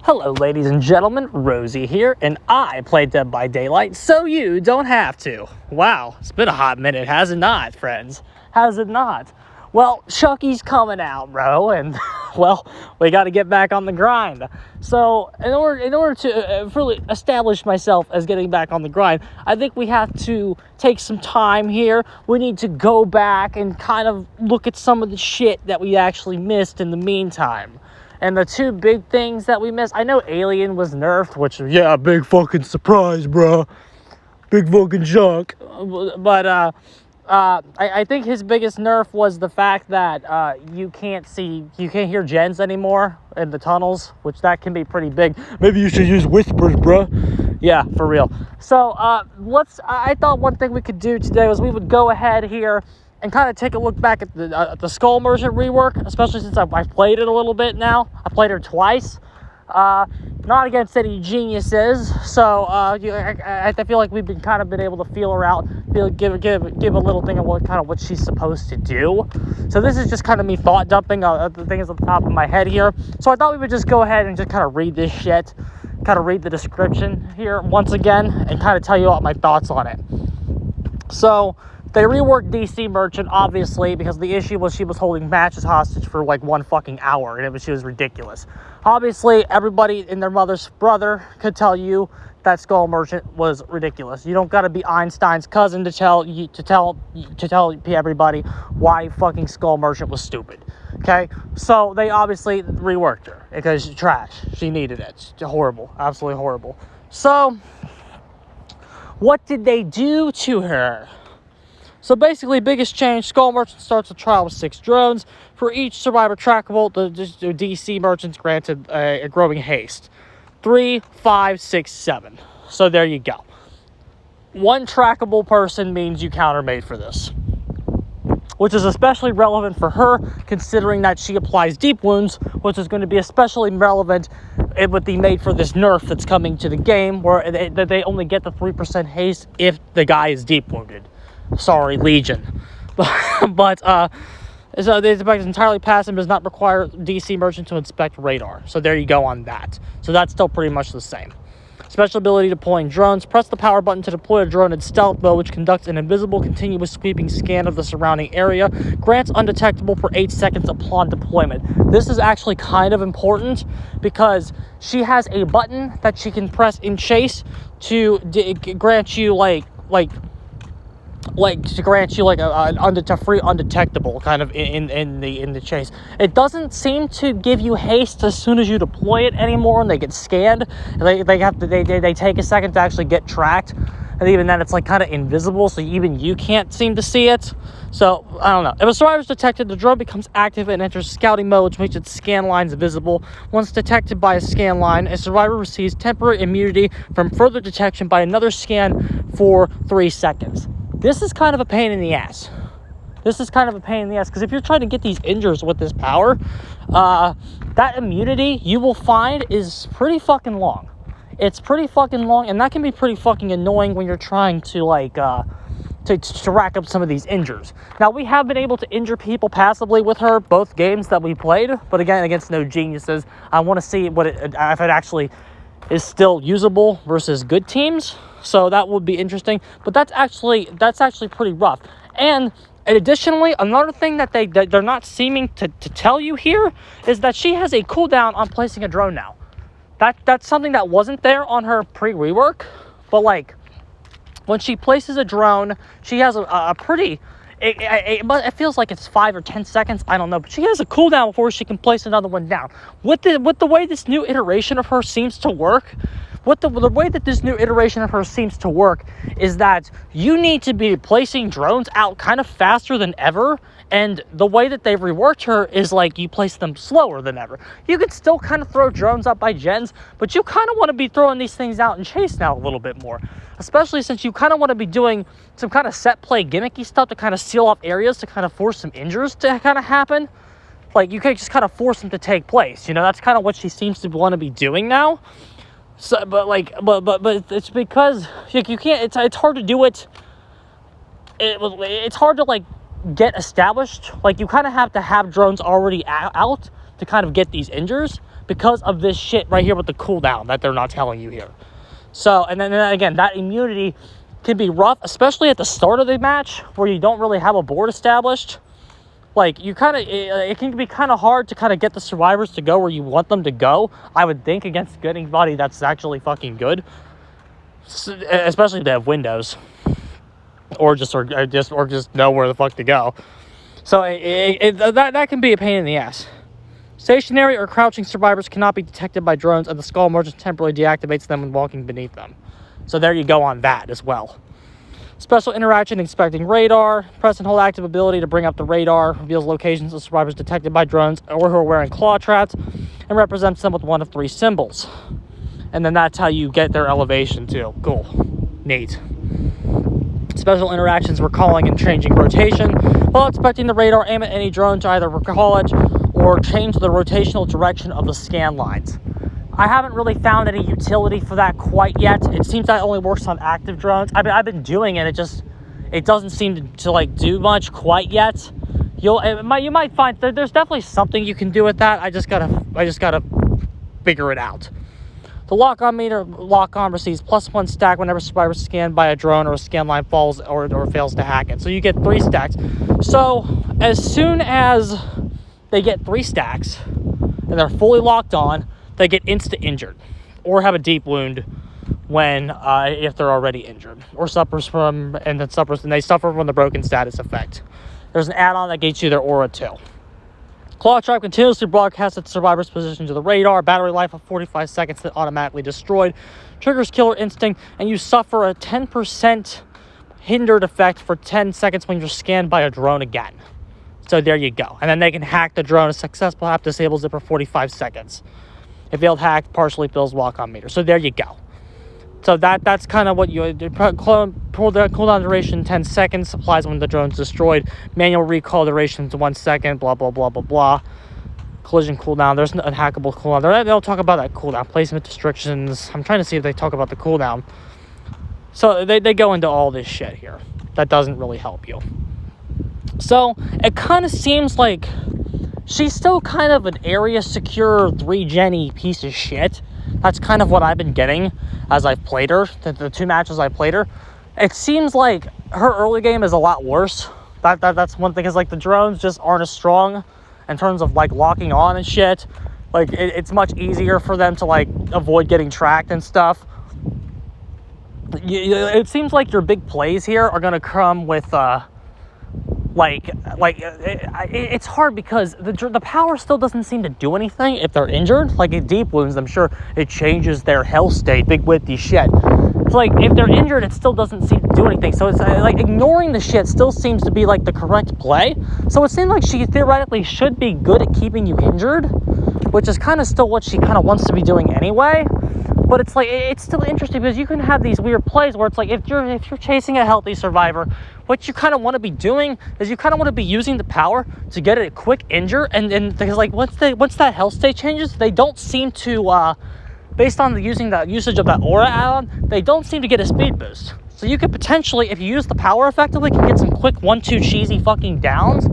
Hello ladies and gentlemen, Rosie here, and I play Dead by Daylight so you don't have to. Wow, it's been a hot minute, has it not, friends? Has it not? Well, Chucky's coming out, bro, and, well, we got to get back on the grind. So, in order to really establish myself as getting back on the grind, I think we have to take some time here. We need to go back and kind of look at some of the shit that we actually missed in the meantime. And the two big things that we missed, I know Alien was nerfed, which, yeah, big fucking surprise, bro. Big fucking shock. But, I think his biggest nerf was the fact that you can't hear gens anymore in the tunnels, which that can be pretty big. Maybe you should use whispers, bro. Yeah, for real. So, I thought one thing we could do today was we would go ahead here and kind of take a look back at the Skull Merchant rework, especially since I've played it a little bit now. I played her twice. Not against any geniuses, so I feel like we've been able to feel her out, give a little thing of what she's supposed to do. So this is just kind of me thought dumping the things at the top of my head here. So I thought we would just go ahead and just kind of read this shit, kind of read the description here once again, and kind of tell you all my thoughts on it. So they reworked DC Merchant, obviously, because the issue was she was holding matches hostage for like 1 fucking hour, and she was ridiculous. Obviously, everybody and their mother's brother could tell you that Skull Merchant was ridiculous. You don't gotta be Einstein's cousin to tell everybody why fucking Skull Merchant was stupid. Okay, so they obviously reworked her because she's trash. She needed it. It's horrible, absolutely horrible. So, what did they do to her? So basically, biggest change, Skull Merchant starts a trial with 6 drones. For each survivor trackable, the DC Merchant's granted a growing haste. 3, 5, 6, 7. So there you go. 1 trackable person means you countermade for this, which is especially relevant for her, considering that she applies deep wounds, which is going to be especially relevant with the made for this nerf that's coming to the game, where they only get the 3% haste if the guy is deep wounded. Sorry, Legion. But so the effect is entirely passive, does not require DC Merchant to inspect radar. So there you go on that. So that's still pretty much the same. Special ability deploying drones. Press the power button to deploy a drone in stealth mode, which conducts an invisible, continuous sweeping scan of the surrounding area. Grants undetectable for 8 seconds upon deployment. This is actually kind of important because she has a button that she can press in chase to grant you a free undetectable kind of in the chase. It doesn't seem to give you haste as soon as you deploy it anymore, and they get scanned. They take a second to actually get tracked, and even then it's kind of invisible, so even you can't seem to see it. So I don't know. If a survivor is detected, the drone becomes active and enters scouting mode, which makes its scan lines visible. Once detected by a scan line, a survivor receives temporary immunity from further detection by another scan for 3 seconds. This is kind of a pain in the ass. Because if you're trying to get these injures with this power, that immunity, you will find, is pretty fucking long. It's pretty fucking long, and that can be pretty fucking annoying when you're trying to, to rack up some of these injures. Now, we have been able to injure people passively with her, both games that we played, but again, against no geniuses. I want to see if it actually is still usable versus good teams. So that would be interesting, but that's actually pretty rough. And additionally, another thing that they're not seeming to tell you here is that she has a cooldown on placing a drone now. That's something that wasn't there on her pre-rework, but when she places a drone, she has a pretty. It feels like it's 5 or 10 seconds. I don't know, but she has a cooldown before she can place another one down. With the way this new iteration of her seems to work. The way that this new iteration of her seems to work is that you need to be placing drones out kind of faster than ever, and the way that they've reworked her is you place them slower than ever. You could still kind of throw drones up by gens, but you kind of want to be throwing these things out in chase now a little bit more, especially since you kind of want to be doing some kind of set play gimmicky stuff to kind of seal off areas to kind of force some injuries to kind of happen. You can't just kind of force them to take place. That's kind of what she seems to want to be doing now. So, but it's because you can't. It's hard to do it. It's hard to get established. You kind of have to have drones already out to kind of get these injures, because of this shit right here with the cooldown that they're not telling you here. So, and then again, that immunity can be rough, especially at the start of the match where you don't really have a board established. Like, you kind of, it can be kind of hard to kind of get the survivors to go where you want them to go, I would think, against anybody that's actually fucking good. Especially if they have windows. Or just know where the fuck to go. So, that can be a pain in the ass. Stationary or crouching survivors cannot be detected by drones, and the skull emergence temporarily deactivates them when walking beneath them. So there you go on that as well. Special interaction inspecting radar. Press and hold active ability to bring up the radar. Reveals locations of survivors detected by drones or who are wearing claw traps, and represents them with one of 3 symbols. And then that's how you get their elevation too. Cool. Neat. Special interactions recalling and changing rotation. While inspecting the radar, aim at any drone to either recall it or change the rotational direction of the scan lines. I haven't really found any utility for that quite yet. It seems that only works on active drones. I've been doing it. It doesn't seem to like do much quite yet. You might find there's definitely something you can do with that. I just gotta figure it out. The lock-on meter, lock-on receives +1 stack whenever survivor is scanned by a drone or a scan line falls or fails to hack it. So you get 3 stacks. So as soon as they get 3 stacks and they're fully locked on, they get insta-injured or have a deep wound when if they're already injured, or they suffer from the broken status effect. There's an add-on that gets you their aura too. Claw trap continuously broadcasts its survivor's position to the radar. Battery life of 45 seconds that automatically destroyed. Triggers killer instinct, and you suffer a 10% hindered effect for 10 seconds when you're scanned by a drone again. So there you go. And then they can hack the drone. A successful hack disables it for 45 seconds. If failed hack, partially fills walk-on meter. So there you go. So that's kind of what you cooldown duration 10 seconds, applies when the drone's destroyed. Manual recall duration to 1 second, blah blah blah blah blah. Collision cooldown, there's an unhackable cooldown. They'll talk about that cooldown. Placement restrictions. I'm trying to see if they talk about the cooldown. So they go into all this shit here. That doesn't really help you. So it kind of seems like she's still kind of an area secure 3-gen-y piece of shit. That's kind of what I've been getting as I've played her, the 2 matches I played her. It seems like her early game is a lot worse. That's one thing, is like the drones just aren't as strong in terms of like locking on and shit. Like it's much easier for them to like avoid getting tracked and stuff. It seems like your big plays here are gonna come with it's hard because the power still doesn't seem to do anything if they're injured. Like in deep wounds, I'm sure it changes their health state, big whippy shit. It's like if they're injured, it still doesn't seem to do anything. So it's like ignoring the shit still seems to be like the correct play. So it seems like she theoretically should be good at keeping you injured, which is kind of still what she kind of wants to be doing anyway. But it's like, it's still interesting because you can have these weird plays where it's like, if you're chasing a healthy survivor, what you kind of want to be doing is you kind of want to be using the power to get a quick injure, and because like once that health state changes, they don't seem to, based on the usage of that aura add-on, they don't seem to get a speed boost. So you could potentially, if you use the power effectively, can get some quick 1-2 cheesy fucking downs,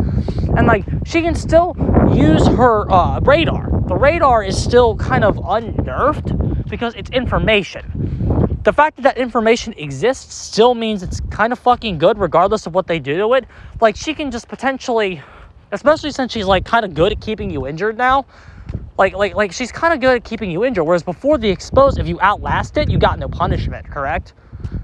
and like she can still use her radar. The radar is still kind of unnerfed because it's information. The fact that information exists still means it's kind of fucking good regardless of what they do to it. Like she can just potentially, especially since she's like kind of good at keeping you injured now, like she's kind of good at keeping you injured, whereas before the exposed, if you outlast it, you got no punishment, correct?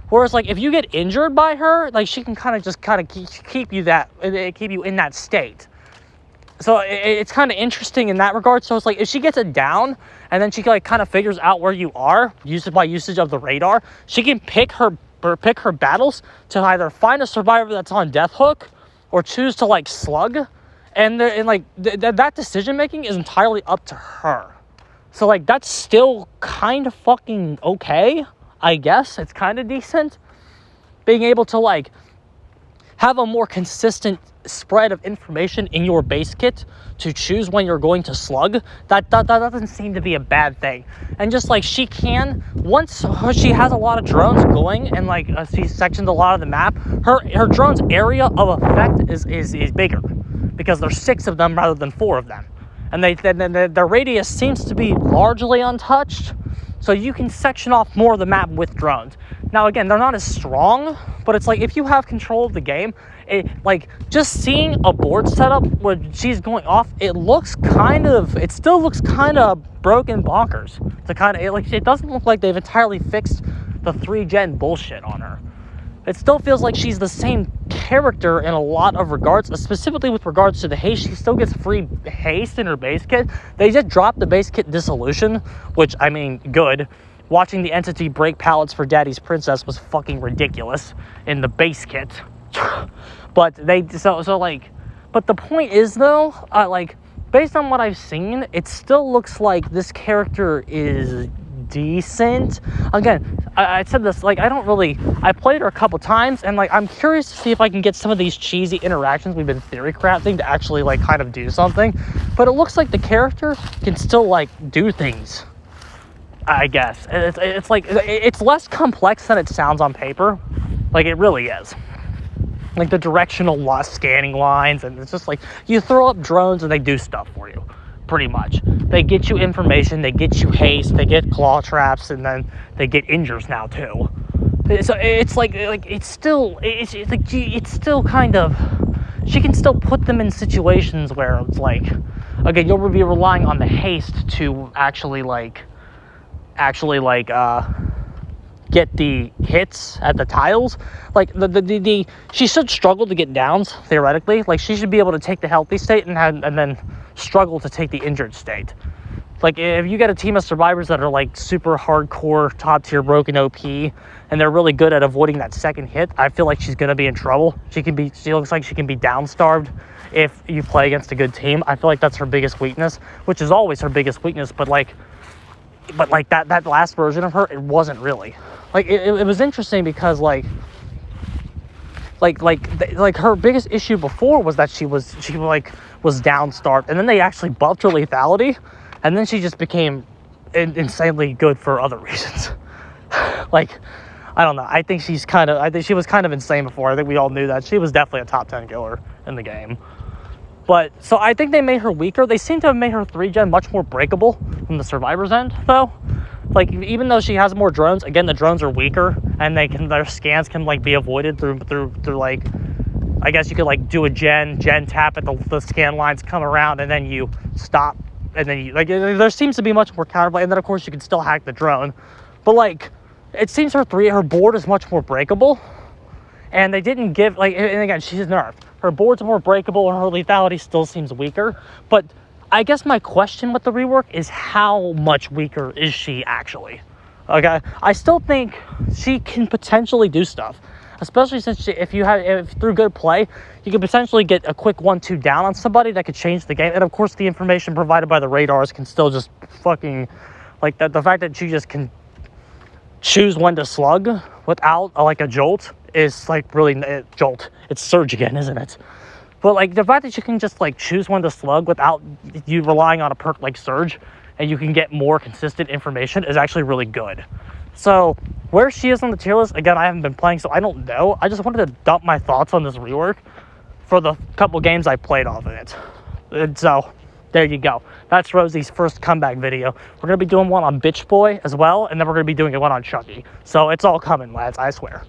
Whereas like if you get injured by her, like she can kind of keep you in that state. So it's kind of interesting in that regard. So it's like if she gets it down and then she like kind of figures out where you are, by usage of the radar, she can pick her battles to either find a survivor that's on death hook or choose to like slug, and that decision making is entirely up to her. So like that's still kind of fucking okay, I guess. It's kind of decent being able to like have a more consistent spread of information in your base kit to choose when you're going to slug. That doesn't seem to be a bad thing. And just like she can, once she has a lot of drones going and like she sections a lot of the map, her drone's area of effect is bigger because there's 6 of them rather than 4 of them. and their radius seems to be largely untouched, so you can section off more of the map with drones. Now again, they're not as strong, but it's like if you have control of the game, like just seeing a board setup where she's going off, it still looks kind of broken bonkers. It doesn't look like they've entirely fixed the 3-gen bullshit on her. It still feels like she's the same character in a lot of regards, specifically with regards to the haste. She still gets free haste in her base kit. They just dropped the base kit dissolution, which, I mean, good. Watching the entity break pallets for Daddy's Princess was fucking ridiculous in the base kit. But but the point is, though, based on what I've seen, it still looks like this character is decent. Again, I said this, I played her a couple times, and I'm curious to see if I can get some of these cheesy interactions we've been theory crafting to actually kind of do something. But it looks like the character can still do things, I guess. It's less complex than it sounds on paper. It really is. The directional scanning lines, and it's just you throw up drones and they do stuff for you, pretty much. They get you information, they get you haste, they get claw traps, and then they get injures now too. So it's still kind of, she can still put them in situations where it's again, you'll be relying on the haste to actually get the hits at the tiles. She should struggle to get downs, theoretically. She should be able to take the healthy state and then struggle to take the injured state. If you get a team of survivors that are super hardcore, top tier broken OP, and they're really good at avoiding that second hit, I feel like she's gonna be in trouble. She looks like she can be down starved if you play against a good team. I feel like that's her biggest weakness, which is always her biggest weakness, but that last version of her, it wasn't really. It was interesting because her biggest issue before was that she was down starved, and then they actually buffed her lethality, and then she just became insanely good for other reasons. I don't know. I think she was kind of insane before. I think we all knew that. She was definitely a top 10 killer in the game. But, so I think they made her weaker. They seem to have made her 3-gen much more breakable from the survivor's end, though. Even though she has more drones, again, the drones are weaker, and their scans can, be avoided through I guess you could, do a gen tap at the scan lines, come around, and then you stop, and then you, there seems to be much more counterplay, and then, of course, you can still hack the drone. But, it seems her board is much more breakable, and they didn't give, and again, she's nerfed. Her board's more breakable, and her lethality still seems weaker. But I guess my question with the rework is, how much weaker is she actually? Okay, I still think she can potentially do stuff, especially since if through good play, you could potentially get a quick 1-2 down on somebody that could change the game. And of course, the information provided by the radars can still just fucking, the fact that she just can choose when to slug without a jolt is really jolt. It's surge again, isn't it? But the fact that you can just choose when to slug without you relying on a perk like surge, and you can get more consistent information, is actually really good. So where she is on the tier list, again, I haven't been playing, so I don't know. I just wanted to dump my thoughts on this rework for the couple games I played off of it. And so there you go. That's Rosie's first comeback video. We're going to be doing one on Bitch Boy as well, and then we're going to be doing one on Chucky. So it's all coming, lads, I swear.